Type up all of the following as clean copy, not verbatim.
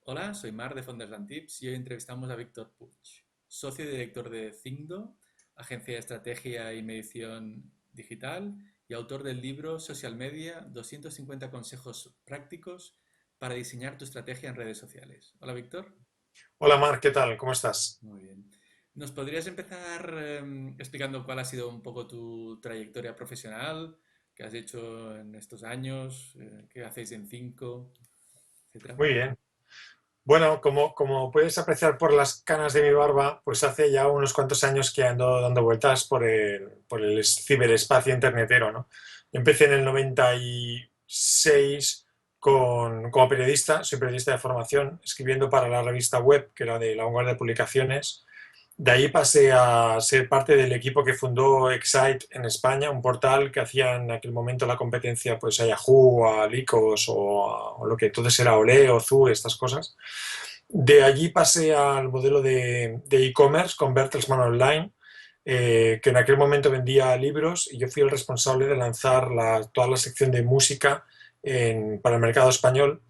Hola, soy Mar de Fonderland Tips y hoy entrevistamos a Víctor Puig, socio y director de Thinkdo, agencia de estrategia y medición digital y autor del libro Social Media, 250 consejos prácticos para diseñar tu estrategia en redes sociales. Hola, Víctor. Hola Mar, ¿qué tal? ¿Cómo estás? Muy bien. ¿Nos podrías empezar explicando cuál ha sido un poco tu trayectoria profesional, qué has hecho en estos años, qué hacéis en Cinco, etcétera? Muy bien. Bueno, como puedes apreciar por las canas de mi barba, pues hace ya unos cuantos años que ando dando vueltas por el ciberespacio internetero, ¿no? Yo empecé en el 96 como periodista, soy periodista de formación, escribiendo para la revista Web, que era de La Vanguardia de Publicaciones. De ahí pasé a ser parte del equipo que fundó Excite en España, un portal que hacía en aquel momento la competencia pues, a Yahoo, a Lycos o lo que entonces era Olé o Zoo, estas cosas. De allí pasé al modelo de e-commerce con Bertelsmann Online, que en aquel momento vendía libros y yo fui el responsable de lanzar toda la sección de música para el mercado español.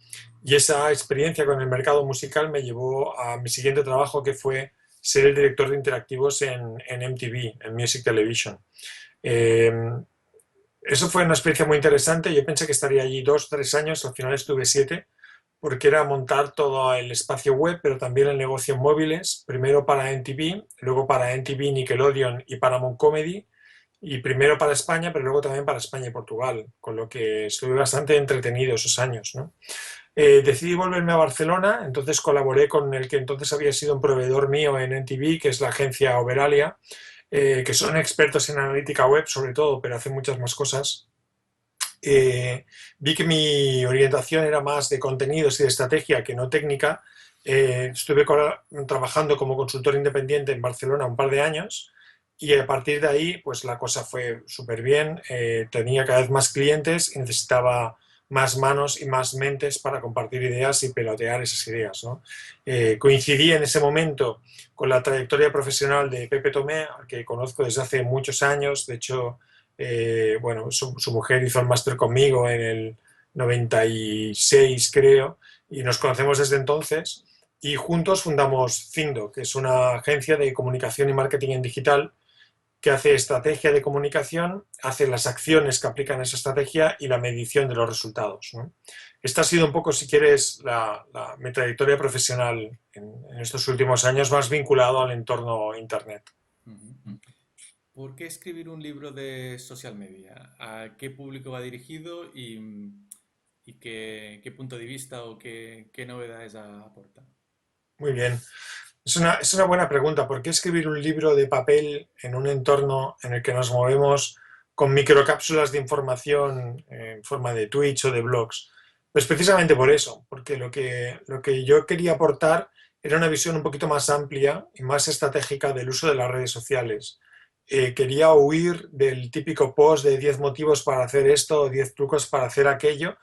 Y esa experiencia con el mercado musical me llevó a mi siguiente trabajo, que fue ser el director de interactivos en MTV, en Music Television. Eh, Eso fue una experiencia muy interesante. Yo pensé que estaría allí 2 o 3 años, al final estuve 7, porque era montar todo el espacio web, pero también el negocio en móviles, primero para MTV, luego para MTV, Nickelodeon y Paramount Comedy, y primero para España, pero luego también para España y Portugal, con lo que estuve bastante entretenido esos años, ¿no? Decidí volverme a Barcelona, entonces colaboré con el que entonces había sido un proveedor mío en NTV, que es la agencia Overalia, que son expertos en analítica web sobre todo, pero hacen muchas más cosas. Vi que mi orientación era más de contenidos y de estrategia que no técnica. Estuve trabajando como consultor independiente en Barcelona un par de años y a partir de ahí pues la cosa fue súper bien. Tenía cada vez más clientes y necesitaba más manos y más mentes para compartir ideas y pelotear esas ideas, ¿no? Coincidí en ese momento con la trayectoria profesional de Pepe Tomé, al que conozco desde hace muchos años. De hecho, bueno, su mujer hizo el máster conmigo en el 96, creo, y nos conocemos desde entonces. Y juntos fundamos Findo, que es una agencia de comunicación y marketing en digital que hace estrategia de comunicación, hace las acciones que aplican esa estrategia y la medición de los resultados, ¿no? Esta ha sido un poco, si quieres, mi trayectoria profesional en estos últimos años, más vinculado al entorno Internet. Ujú. ¿Por qué escribir un libro de social media? ¿A qué público va dirigido y qué punto de vista o qué novedades aporta? Muy bien. Es una buena pregunta. ¿Por qué escribir un libro de papel en un entorno en el que nos movemos con microcápsulas de información en forma de tweets o de blogs? Pues precisamente por eso, porque lo que yo quería aportar era una visión un poquito más amplia y más estratégica del uso de las redes sociales. Quería huir del típico post de 10 motivos para hacer esto o 10 trucos para hacer aquello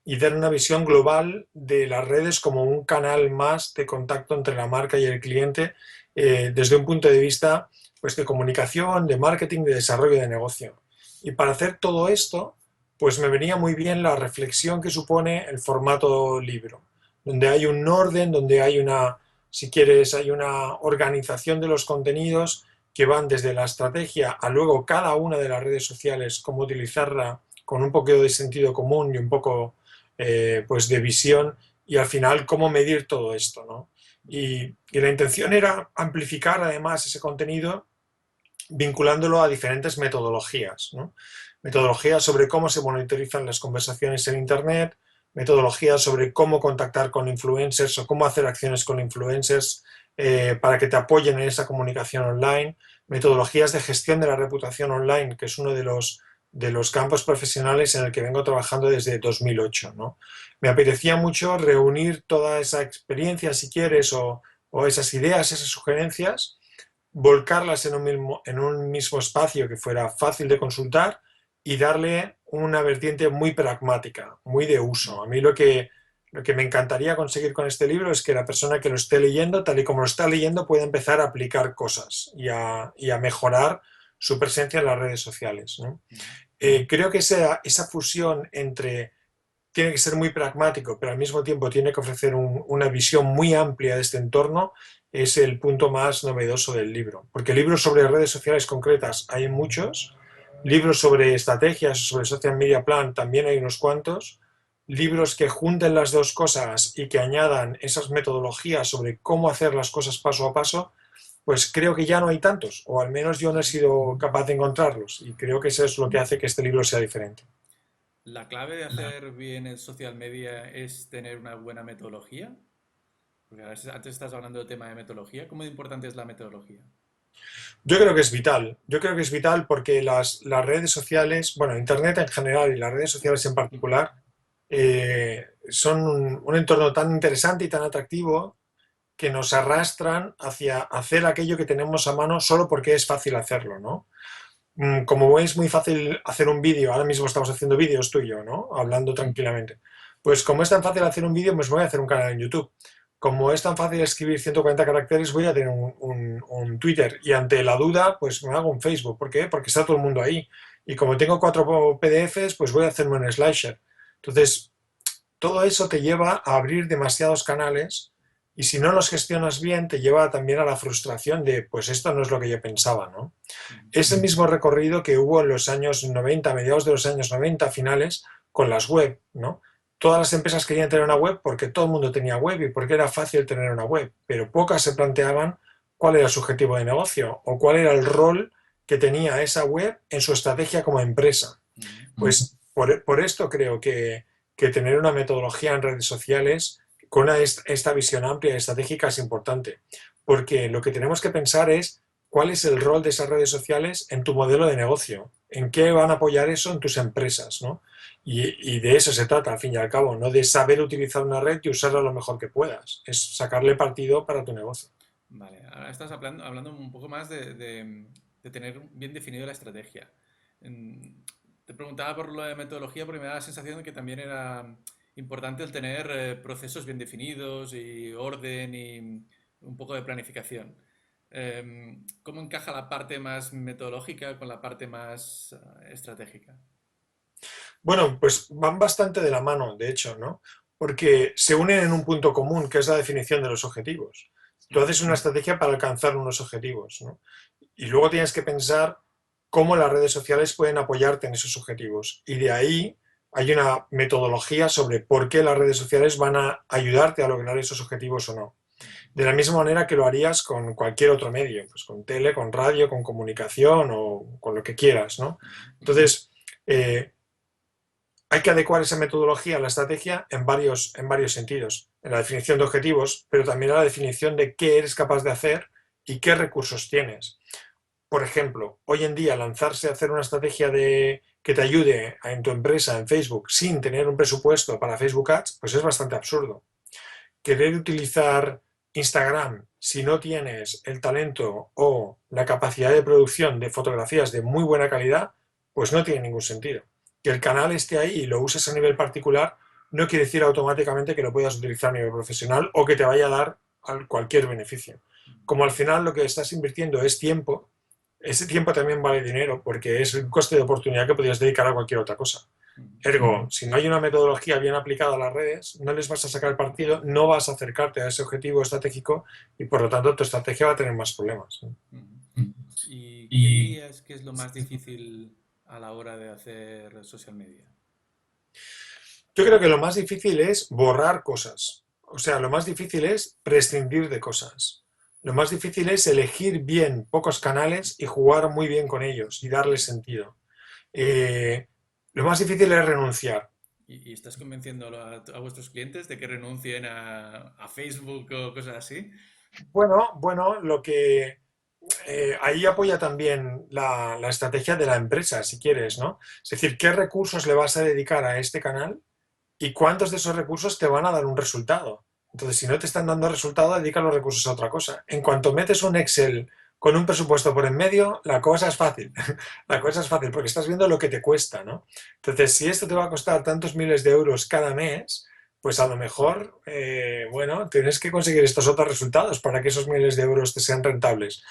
y dar una visión global de las redes como un canal más de contacto entre la marca y el cliente, desde un punto de vista pues, de comunicación, de marketing, de desarrollo de negocio. Y para hacer todo esto, pues me venía muy bien la reflexión que supone el formato libro, donde hay un orden, donde hay una, si quieres, hay una organización de los contenidos que van desde la estrategia a luego cada una de las redes sociales, cómo utilizarla con un poco de sentido común y un poco pues de visión y al final cómo medir todo esto, ¿no? Y la intención era amplificar además ese contenido vinculándolo a diferentes metodologías, ¿no? Metodologías sobre cómo se monitorizan las conversaciones en Internet, metodologías sobre cómo contactar con influencers o cómo hacer acciones con influencers para que te apoyen en esa comunicación online, metodologías de gestión de la reputación online, que es uno de los campos profesionales en el que vengo trabajando desde 2008, ¿no? Me apetecía mucho reunir toda esa experiencia, si quieres, o esas ideas, esas sugerencias, volcarlas en un mismo espacio que fuera fácil de consultar y darle una vertiente muy pragmática, muy de uso. A mí lo que me encantaría conseguir con este libro es que la persona que lo esté leyendo, tal y como lo está leyendo, pueda empezar a aplicar cosas y a mejorar su presencia en las redes sociales, ¿no? Ujú. Creo que esa fusión entre tiene que ser muy pragmático, pero al mismo tiempo tiene que ofrecer una visión muy amplia de este entorno, es el punto más novedoso del libro. Porque libros sobre redes sociales concretas hay muchos, libros sobre estrategias, sobre social media plan también hay unos cuantos, libros que junten las dos cosas y que añadan esas metodologías sobre cómo hacer las cosas paso a paso, pues creo que ya no hay tantos, o al menos yo no he sido capaz de encontrarlos, y creo que eso es lo que hace que este libro sea diferente. ¿La clave de hacer bien el social media es tener una buena metodología? Porque antes estás hablando del tema de metodología. ¿Cómo de importante es la metodología? Yo creo que es vital. Yo creo que es vital porque las redes sociales, bueno, Internet en general y las redes sociales en particular, son un entorno tan interesante y tan atractivo que nos arrastran hacia hacer aquello que tenemos a mano solo porque es fácil hacerlo, ¿no? Como es muy fácil hacer un vídeo, ahora mismo estamos haciendo vídeos tú y yo, ¿no? Hablando tranquilamente. Pues como es tan fácil hacer un vídeo, pues voy a hacer un canal en YouTube. Como es tan fácil escribir 140 caracteres, voy a tener un Twitter. Y ante la duda, pues me hago un Facebook. ¿Por qué? Porque está todo el mundo ahí. Y como tengo 4 PDFs, pues voy a hacerme un Slasher. Entonces, todo eso te lleva a abrir demasiados canales y si no los gestionas bien, te lleva también a la frustración de, pues esto no es lo que yo pensaba, ¿no? Es el mismo recorrido que hubo en los años 90, mediados de los años 90, finales, con las web, ¿no? Todas las empresas querían tener una web porque todo el mundo tenía web y porque era fácil tener una web, pero pocas se planteaban cuál era su objetivo de negocio o cuál era el rol que tenía esa web en su estrategia como empresa. Pues por esto creo que tener una metodología en redes sociales con esta visión amplia y estratégica es importante, porque lo que tenemos que pensar es cuál es el rol de esas redes sociales en tu modelo de negocio, en qué van a apoyar eso en tus empresas, ¿no? Y de eso se trata, al fin y al cabo, no de saber utilizar una red y usarla lo mejor que puedas, es sacarle partido para tu negocio. Vale, ahora estás hablando un poco más de tener bien definido la estrategia. Te preguntaba por lo de metodología porque me da la sensación de que también era importante el tener procesos bien definidos y orden y un poco de planificación. ¿Cómo encaja la parte más metodológica con la parte más estratégica? Bueno, pues van bastante de la mano, de hecho, ¿no? Porque se unen en un punto común, que es la definición de los objetivos. Tú haces una estrategia para alcanzar unos objetivos, ¿no? Y luego tienes que pensar cómo las redes sociales pueden apoyarte en esos objetivos. Y de ahí hay una metodología sobre por qué las redes sociales van a ayudarte a lograr esos objetivos o no. De la misma manera que lo harías con cualquier otro medio, pues con tele, con radio, con comunicación o con lo que quieras, ¿no? Entonces, hay que adecuar esa metodología a la estrategia en varios sentidos. En la definición de objetivos, pero también a la definición de qué eres capaz de hacer y qué recursos tienes. Por ejemplo, hoy en día lanzarse a hacer una estrategia que te ayude en tu empresa en Facebook sin tener un presupuesto para Facebook Ads, pues es bastante absurdo. Querer utilizar Instagram si no tienes el talento o la capacidad de producción de fotografías de muy buena calidad, pues no tiene ningún sentido. Que el canal esté ahí y lo uses a nivel particular no quiere decir automáticamente que lo puedas utilizar a nivel profesional o que te vaya a dar cualquier beneficio. Como al final lo que estás invirtiendo es tiempo, ese tiempo también vale dinero porque es un coste de oportunidad que podrías dedicar a cualquier otra cosa. Ergo, si no hay una metodología bien aplicada a las redes, no les vas a sacar partido, no vas a acercarte a ese objetivo estratégico y por lo tanto tu estrategia va a tener más problemas. ¿Y qué dirías que es lo más difícil a la hora de hacer social media? Yo creo que lo más difícil es borrar cosas. O sea, lo más difícil es prescindir de cosas. Lo más difícil es elegir bien pocos canales y jugar muy bien con ellos y darles sentido. Lo más difícil es renunciar. ¿Y estás convenciendo a vuestros clientes de que renuncien a Facebook o cosas así? Bueno, lo que ahí apoya también la estrategia de la empresa, si quieres, ¿no? Es decir, ¿qué recursos le vas a dedicar a este canal y cuántos de esos recursos te van a dar un resultado? Entonces, si no te están dando resultado, dedica los recursos a otra cosa. En cuanto metes un Excel con un presupuesto por en medio, la cosa es fácil. La cosa es fácil porque estás viendo lo que te cuesta, ¿no? Entonces, si esto te va a costar tantos miles de euros cada mes, pues a lo mejor, bueno, tienes que conseguir estos otros resultados para que esos miles de euros te sean rentables.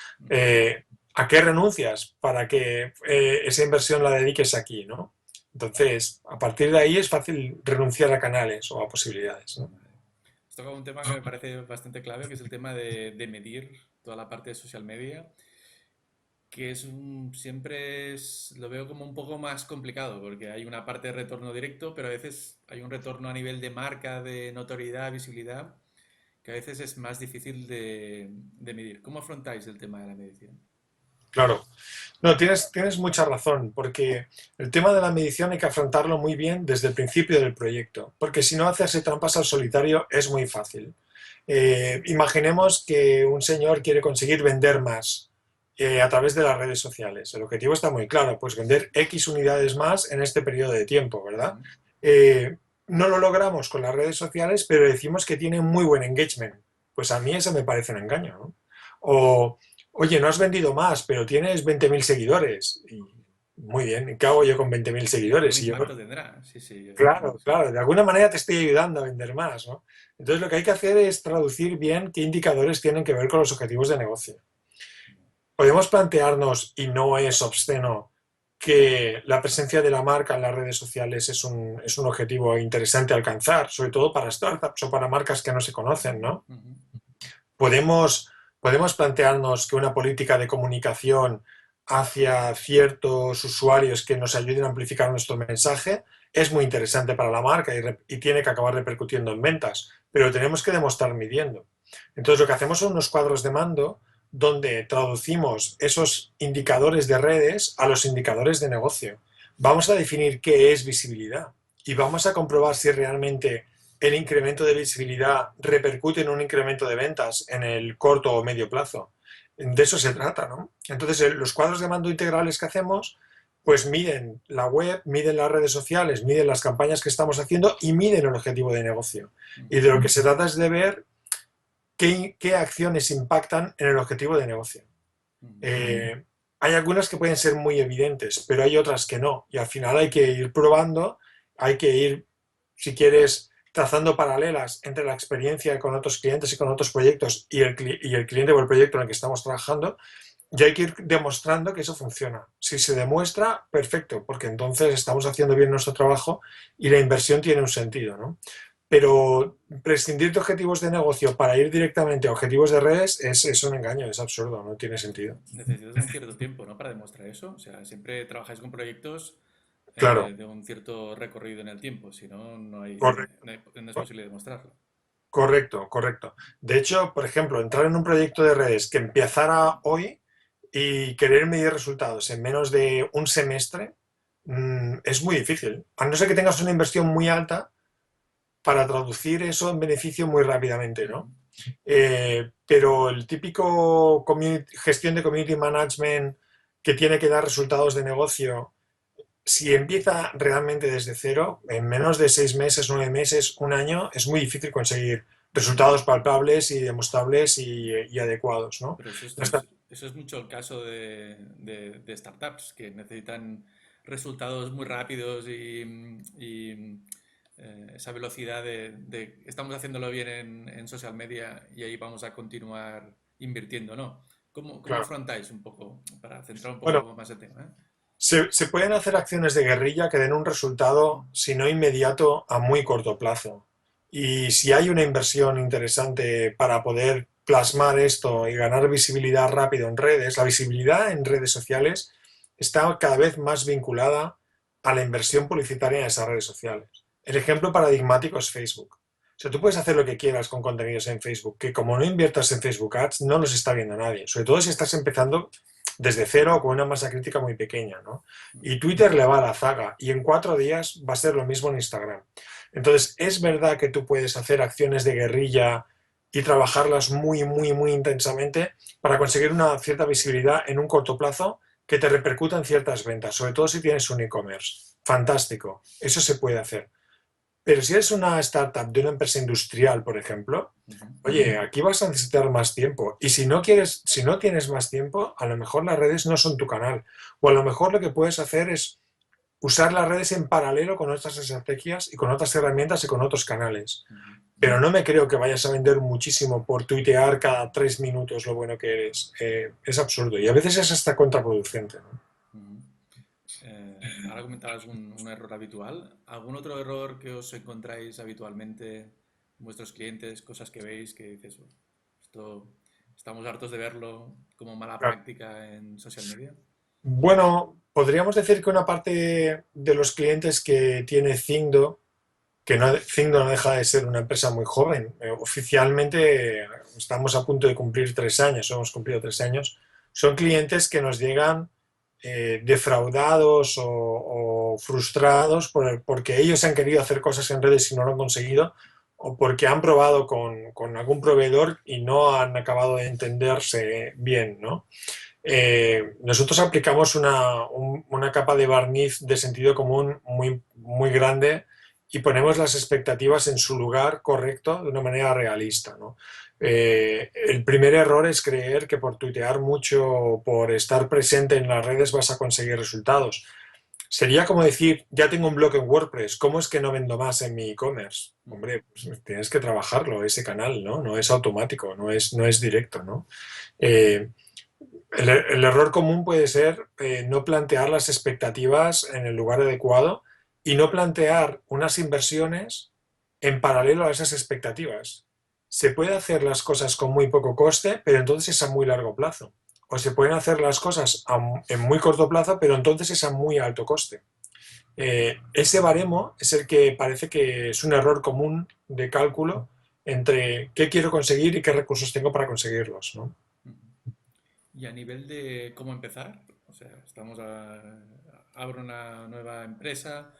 ¿A qué renuncias para que esa inversión la dediques aquí, ¿no? Entonces, a partir de ahí es fácil renunciar a canales o a posibilidades, ¿no? Vale. Has tocado un tema que me parece bastante clave, que es el tema de medir toda la parte de social media, que lo veo como un poco más complicado, porque hay una parte de retorno directo, pero a veces hay un retorno a nivel de marca, de notoriedad, visibilidad, que a veces es más difícil de medir. ¿Cómo afrontáis el tema de la medición? Claro. No, tienes mucha razón, porque el tema de la medición hay que afrontarlo muy bien desde el principio del proyecto, porque si no hacerse trampas al solitario es muy fácil. Imaginemos que un señor quiere conseguir vender más a través de las redes sociales. El objetivo está muy claro, pues vender X unidades más en este periodo de tiempo, ¿verdad? Ujú. No lo logramos con las redes sociales, pero decimos que tienen muy buen engagement. Pues a mí eso me parece un engaño, ¿no? O oye, no has vendido más, pero tienes 20.000 seguidores. Y muy bien, ¿qué hago yo con 20.000 ¿Algún seguidores? Y yo, impacto tendrá? Sí, sí, yo claro, sí. claro, de alguna manera te estoy ayudando a vender más, ¿no? Entonces lo que hay que hacer es traducir bien qué indicadores tienen que ver con los objetivos de negocio. Podemos plantearnos, y no es obsceno, que la presencia de la marca en las redes sociales es un objetivo interesante a alcanzar, sobre todo para startups o para marcas que no se conocen, ¿no? Ujú. Podemos, podemos plantearnos que una política de comunicación hacia ciertos usuarios que nos ayuden a amplificar nuestro mensaje es muy interesante para la marca y tiene que acabar repercutiendo en ventas, pero tenemos que demostrar midiendo. Entonces lo que hacemos son unos cuadros de mando donde traducimos esos indicadores de redes a los indicadores de negocio. Vamos a definir qué es visibilidad y vamos a comprobar si realmente el incremento de visibilidad repercute en un incremento de ventas en el corto o medio plazo. De eso se trata, ¿no? Entonces, los cuadros de mando integrales que hacemos, pues miden la web, miden las redes sociales, miden las campañas que estamos haciendo y miden el objetivo de negocio. Y de lo que se trata es de ver qué acciones impactan en el objetivo de negocio. Ujú. Eh, Hay algunas que pueden ser muy evidentes, pero hay otras que no. Y al final hay que ir probando, hay que ir, si quieres, trazando paralelas entre la experiencia con otros clientes y con otros proyectos y el cliente o el proyecto en el que estamos trabajando, y hay que ir demostrando que eso funciona. Si se demuestra, perfecto, porque entonces estamos haciendo bien nuestro trabajo y la inversión tiene un sentido, ¿no? Pero prescindir de objetivos de negocio para ir directamente a objetivos de redes es un engaño, es absurdo, no tiene sentido. Claro. Necesitas un cierto tiempo, ¿no? Para demostrar eso. O sea, siempre trabajáis con proyectos Claro, de un cierto recorrido en el tiempo, si no, correcto, no es posible demostrarlo. correcto, correcto. De hecho, por ejemplo, entrar en un proyecto de redes que empezara hoy y querer medir resultados en menos de un semestre es muy difícil. A no ser que tengas una inversión muy alta para traducir eso en beneficio muy rápidamente, Ujú. ¿no? Pero el típico gestión de community management que tiene que dar resultados de negocio, si empieza realmente desde cero, en menos de 6 meses, 9 meses, un año, es muy difícil conseguir resultados palpables y demostrables y adecuados, ¿no? Pero No está- eso es mucho el caso de startups que necesitan resultados muy rápidos y esa velocidad de estamos haciéndolo bien en social media y ahí vamos a continuar invirtiendo, ¿no? ¿Cómo claro. afrontáis un poco, para centrar un Bueno, poco más el tema, ¿eh? se pueden hacer acciones de guerrilla que den un resultado, si no inmediato, a muy corto plazo. Y si hay una inversión interesante para poder plasmar esto y ganar visibilidad rápido en redes, la visibilidad en redes sociales está cada vez más vinculada a la inversión publicitaria en esas redes sociales. El ejemplo paradigmático es Facebook. O sea, tú puedes hacer lo que quieras con contenidos en Facebook, que como no inviertas en Facebook Ads, no los está viendo nadie. Sobre todo si estás empezando desde cero o con una masa crítica muy pequeña, ¿no? Y Twitter le va a la zaga y en 4 días va a ser lo mismo en Instagram. Entonces, es verdad que tú puedes hacer acciones de guerrilla y trabajarlas muy, muy, muy intensamente para conseguir una cierta visibilidad en un corto plazo que te repercuta en ciertas ventas, sobre todo si tienes un e-commerce. Fantástico, eso se puede hacer. Pero si eres una startup de una empresa industrial, por ejemplo, Ujú. oye, aquí vas a necesitar más tiempo. Y si no tienes más tiempo, a lo mejor las redes no son tu canal. O a lo mejor lo que puedes hacer es usar las redes en paralelo con otras estrategias y con otras herramientas y con otros canales. Ujú. Pero no me creo que vayas a vender muchísimo por tuitear cada 3 minutos lo bueno que eres. Es absurdo y a veces es hasta contraproducente, ¿no? Ujú. Ahora comentabas un error habitual. ¿Algún otro error que os encontráis habitualmente en vuestros clientes? Cosas que veis que dices, "Oh, esto estamos hartos de verlo como mala Claro. práctica en social media". Bueno, podríamos decir que una parte de los clientes que tiene Zingdo, que no, Zingdo no deja de ser una empresa muy joven. Oficialmente estamos a punto de cumplir 3 años, hemos cumplido 3 años. Son clientes que nos llegan defraudados o frustrados porque ellos han querido hacer cosas en redes y no lo han conseguido, o porque han probado con algún proveedor y no han acabado de entenderse bien, ¿no? Nosotros aplicamos una capa de barniz de sentido común muy, muy grande y ponemos las expectativas en su lugar correcto de una manera realista, ¿no? El primer error es creer que por tuitear mucho, por estar presente en las redes vas a conseguir resultados. Sería como decir, ya tengo un blog en WordPress, ¿cómo es que no vendo más en mi e-commerce? Hombre, pues tienes que trabajarlo, ese canal, ¿no? No es automático, no es directo, ¿no? Eh, el error común puede ser no plantear las expectativas en el lugar adecuado y no plantear unas inversiones en paralelo a esas expectativas. Se puede hacer las cosas con muy poco coste, pero entonces es a muy largo plazo. O se pueden hacer las cosas en muy corto plazo, pero entonces es a muy alto coste. Ese baremo es el que parece que es un error común de cálculo entre qué quiero conseguir y qué recursos tengo para conseguirlos, ¿no? Y a nivel de cómo empezar, o sea, abro una nueva empresa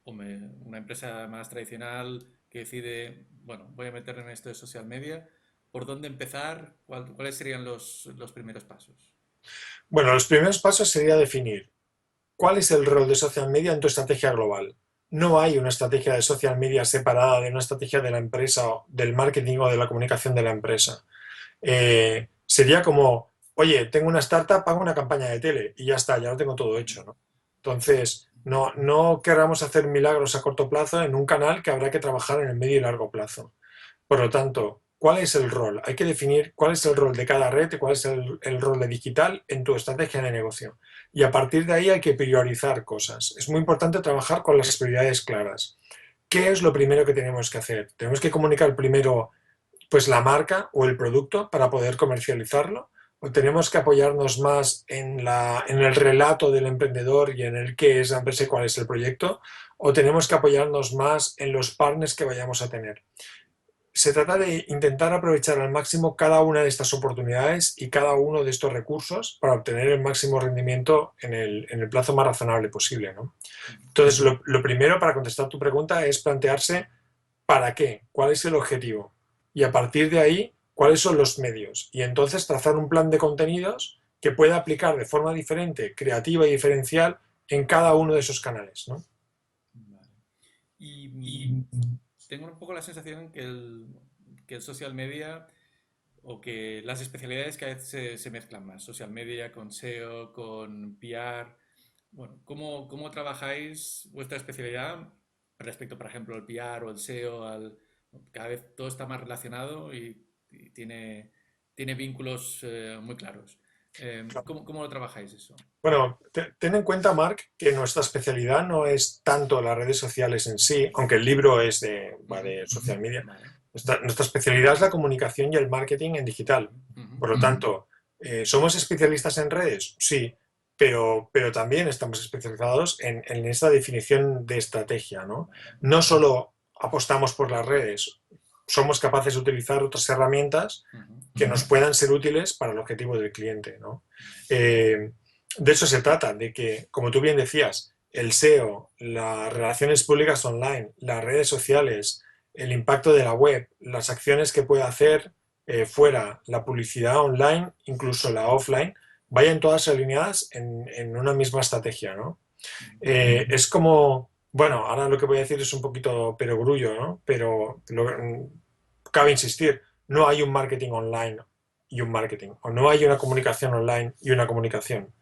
una empresa más tradicional que decide, bueno, voy a meterme en esto de social media. ¿Por dónde empezar? ¿Cuáles serían los primeros pasos? Bueno, los primeros pasos sería definir cuál es el rol de social media en tu estrategia global. No hay una estrategia de social media separada de una estrategia de la empresa, del marketing o de la comunicación de la empresa. Sería como, oye, tengo una startup, hago una campaña de tele y ya está, ya lo tengo todo hecho, ¿no? Entonces, no queramos hacer milagros a corto plazo en un canal que habrá que trabajar en el medio y largo plazo. Por lo tanto, ¿cuál es el rol? Hay que definir cuál es el rol de cada red y cuál es el rol de digital en tu estrategia de negocio. Y a partir de ahí hay que priorizar cosas. Es muy importante trabajar con las prioridades claras. ¿Qué es lo primero que tenemos que hacer? Tenemos que comunicar primero pues la marca o el producto para poder comercializarlo, o tenemos que apoyarnos más en el relato del emprendedor y en el qué es la empresa y cuál es el proyecto, o tenemos que apoyarnos más en los partners que vayamos a tener. Se trata de intentar aprovechar al máximo cada una de estas oportunidades y cada uno de estos recursos para obtener el máximo rendimiento en el plazo más razonable posible, ¿no? Entonces, lo primero para contestar tu pregunta es plantearse ¿para qué? ¿Cuál es el objetivo? Y a partir de ahí, ¿cuáles son los medios? Y entonces trazar un plan de contenidos que pueda aplicar de forma diferente, creativa y diferencial en cada uno de esos canales, ¿no? Vale. Y tengo un poco la sensación que el social media o que las especialidades cada vez se mezclan más. Social media con SEO, con PR. Bueno, ¿cómo trabajáis vuestra especialidad respecto, por ejemplo, al PR o el SEO? Cada vez todo está más relacionado y tiene vínculos muy claros. ¿Cómo lo trabajáis eso? Bueno, ten en cuenta, Marc, que nuestra especialidad no es tanto las redes sociales en sí, aunque el libro va Ujú. de social media. Vale. Nuestra especialidad es la comunicación y el marketing en digital. Ujú. Por lo tanto, ¿somos especialistas en redes? Sí, pero también estamos especializados en esta definición de estrategia, ¿no? Vale. No solo apostamos por las redes, somos capaces de utilizar otras herramientas Ujú. que nos puedan ser útiles para el objetivo del cliente, ¿no? Vale. De eso se trata, de que, como tú bien decías, el SEO, las relaciones públicas online, las redes sociales, el impacto de la web, las acciones que puede hacer fuera, la publicidad online, incluso la offline, vayan todas alineadas en una misma estrategia, ¿no? Ujú. Es como, bueno, ahora lo que voy a decir es un poquito perogrullo, ¿no? Pero cabe insistir, no hay un marketing online y un marketing, o no hay una comunicación online y una comunicación.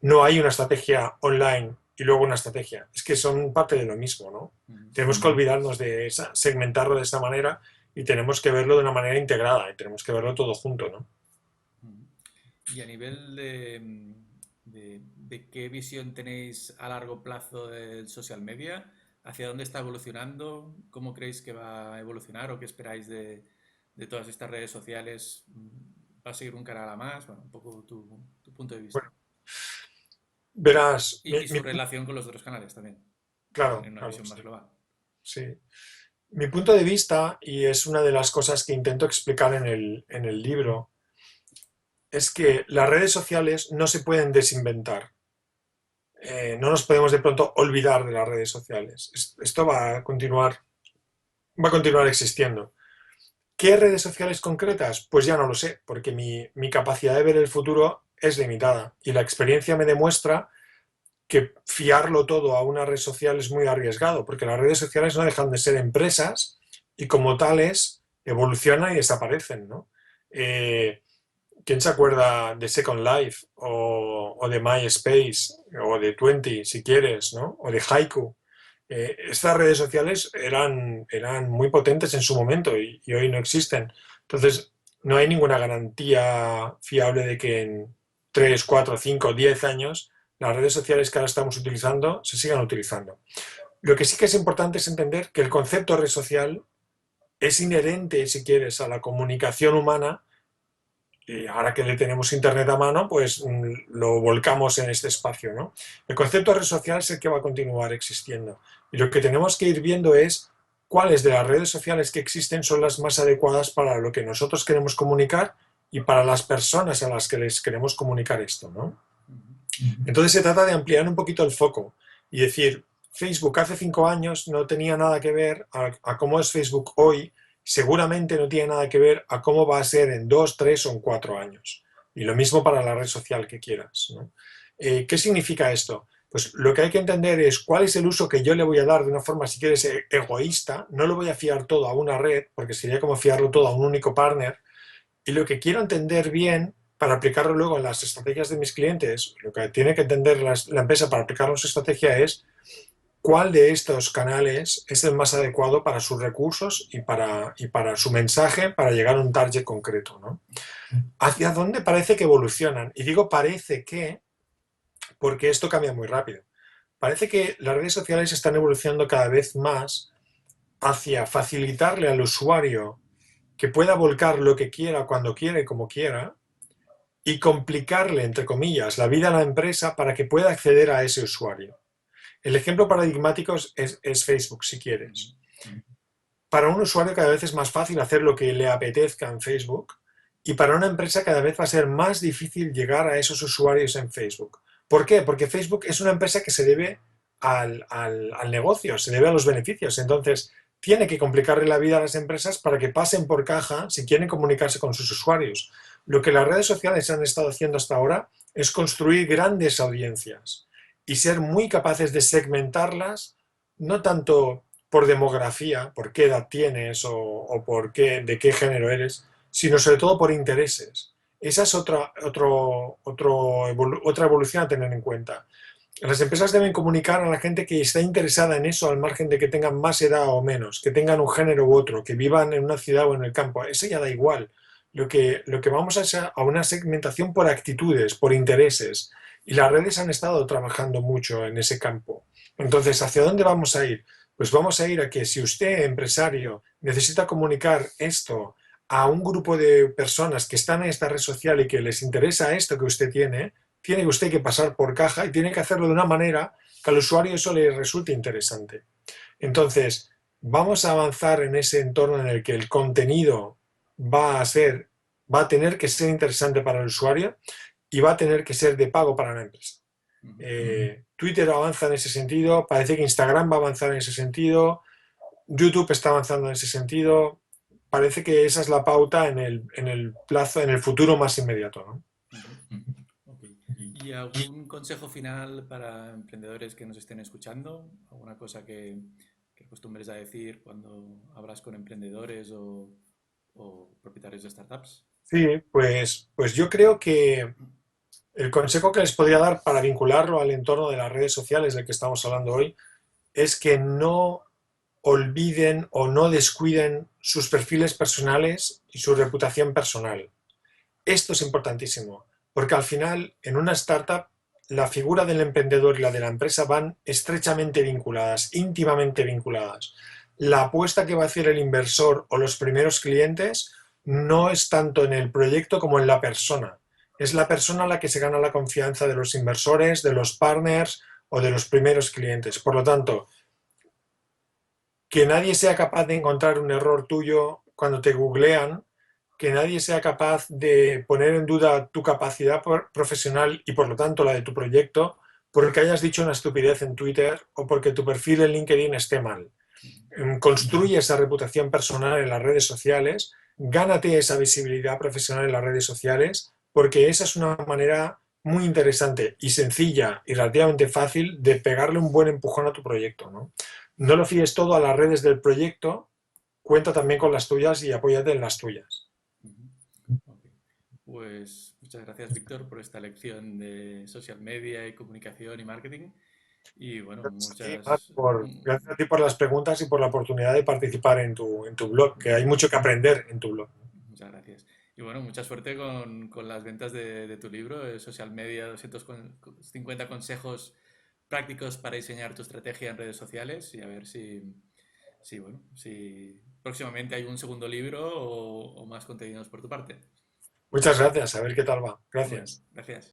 No hay una estrategia online y luego una estrategia. Es que son parte de lo mismo, ¿no? Ujú. Tenemos que olvidarnos de segmentarlo de esa manera y tenemos que verlo de una manera integrada y tenemos que verlo todo junto, ¿no? Ujú. Y a nivel de qué visión tenéis a largo plazo del social media, hacia dónde está evolucionando, cómo creéis que va a evolucionar o qué esperáis de todas estas redes sociales. ¿Va a seguir un canal a más? Bueno, un poco tu punto de vista. Bueno, verás, Y su relación con los otros canales también, claro, en una claro, visión más sí, global. sí. Mi punto de vista, y es una de las cosas que intento explicar en el libro, es que las redes sociales no se pueden desinventar. No nos podemos de pronto olvidar de las redes sociales. Esto va a continuar existiendo. ¿Qué redes sociales concretas? Pues ya no lo sé, porque mi capacidad de ver el futuro es limitada y la experiencia me demuestra que fiarlo todo a una red social es muy arriesgado, porque las redes sociales no dejan de ser empresas y como tales evolucionan y desaparecen, ¿no? Eh, ¿Quién se acuerda de Second Life o de MySpace o de Twenty, si quieres, ¿no? O de Haiku? Estas redes sociales eran muy potentes en su momento y hoy no existen. Entonces, no hay ninguna garantía fiable de que en 3, 4, 5, 10 años las redes sociales que ahora estamos utilizando se sigan utilizando. Lo que sí que es importante es entender que el concepto red social es inherente, si quieres, a la comunicación humana y ahora que le tenemos internet a mano, pues lo volcamos en este espacio, ¿no? El concepto de red social es el que va a continuar existiendo. Y lo que tenemos que ir viendo es cuáles de las redes sociales que existen son las más adecuadas para lo que nosotros queremos comunicar y para las personas a las que les queremos comunicar esto, ¿no? Entonces se trata de ampliar un poquito el foco y decir, Facebook hace 5 años no tenía nada que ver a cómo es Facebook hoy, seguramente no tiene nada que ver a cómo va a ser en 2, 3 o en 4 años. Y lo mismo para la red social que quieras, ¿no? ¿Qué significa esto? Pues lo que hay que entender es cuál es el uso que yo le voy a dar de una forma, si quieres, egoísta. No lo voy a fiar todo a una red, porque sería como fiarlo todo a un único partner. Y lo que quiero entender bien para aplicarlo luego en las estrategias de mis clientes, lo que tiene que entender la empresa para aplicar su estrategia es cuál de estos canales es el más adecuado para sus recursos y para su mensaje para llegar a un target concreto, ¿no? ¿Hacia dónde parece que evolucionan? Y digo parece que porque esto cambia muy rápido. Parece que las redes sociales están evolucionando cada vez más hacia facilitarle al usuario que pueda volcar lo que quiera, cuando quiera y como quiera, y complicarle, entre comillas, la vida a la empresa para que pueda acceder a ese usuario. El ejemplo paradigmático es Facebook, si quieres. Para un usuario cada vez es más fácil hacer lo que le apetezca en Facebook y para una empresa cada vez va a ser más difícil llegar a esos usuarios en Facebook. ¿Por qué? Porque Facebook es una empresa que se debe al negocio, se debe a los beneficios. Entonces, tiene que complicarle la vida a las empresas para que pasen por caja si quieren comunicarse con sus usuarios. Lo que las redes sociales han estado haciendo hasta ahora es construir grandes audiencias y ser muy capaces de segmentarlas, no tanto por demografía, por qué edad tienes o por qué, de qué género eres, sino sobre todo por intereses. Esa es otra evolución a tener en cuenta. Las empresas deben comunicar a la gente que está interesada en eso, al margen de que tengan más edad o menos, que tengan un género u otro, que vivan en una ciudad o en el campo. Eso ya da igual. Lo que vamos es a una segmentación por actitudes, por intereses. Y las redes han estado trabajando mucho en ese campo. Entonces, ¿hacia dónde vamos a ir? Pues vamos a ir a que si usted, empresario, necesita comunicar esto a un grupo de personas que están en esta red social y que les interesa esto que usted tiene usted que pasar por caja y tiene que hacerlo de una manera que al usuario eso le resulte interesante. Entonces, vamos a avanzar en ese entorno en el que el contenido va a tener que ser interesante para el usuario y va a tener que ser de pago para la empresa. Twitter avanza en ese sentido, parece que Instagram va a avanzar en ese sentido, YouTube está avanzando en ese sentido, parece que esa es la pauta en el plazo, en el futuro más inmediato, ¿no? Okay. ¿Y algún consejo final para emprendedores que nos estén escuchando? ¿Alguna cosa que acostumbres a decir cuando hablas con emprendedores o propietarios de startups? Sí, pues yo creo que el consejo que les podría dar para vincularlo al entorno de las redes sociales del que estamos hablando hoy es que no olviden o no descuiden sus perfiles personales y su reputación personal. Esto es importantísimo, porque al final en una startup la figura del emprendedor y la de la empresa van estrechamente vinculadas, íntimamente vinculadas. La apuesta que va a hacer el inversor o los primeros clientes no es tanto en el proyecto como en la persona. Es la persona la que se gana la confianza de los inversores, de los partners o de los primeros clientes. Por lo tanto, que nadie sea capaz de encontrar un error tuyo cuando te googlean, que nadie sea capaz de poner en duda tu capacidad profesional y por lo tanto la de tu proyecto, porque hayas dicho una estupidez en Twitter o porque tu perfil en LinkedIn esté mal. Construye esa reputación personal en las redes sociales, gánate esa visibilidad profesional en las redes sociales, porque esa es una manera muy interesante y sencilla y relativamente fácil de pegarle un buen empujón a tu proyecto, ¿no? No lo fíes todo a las redes del proyecto, cuenta también con las tuyas y apóyate en las tuyas. Ujú. Ok. Pues muchas gracias, Víctor, por esta lección de social media y comunicación y marketing. Y bueno, Gracias a ti por las preguntas y por la oportunidad de participar en tu blog, que hay mucho que aprender en tu blog. muchas gracias. Y bueno, mucha suerte con las ventas de tu libro, Social Media 250 consejos prácticos para diseñar tu estrategia en redes sociales y a ver si próximamente hay un segundo libro o más contenidos por tu parte. Muchas gracias, a ver qué tal va. Bueno, Gracias. gracias.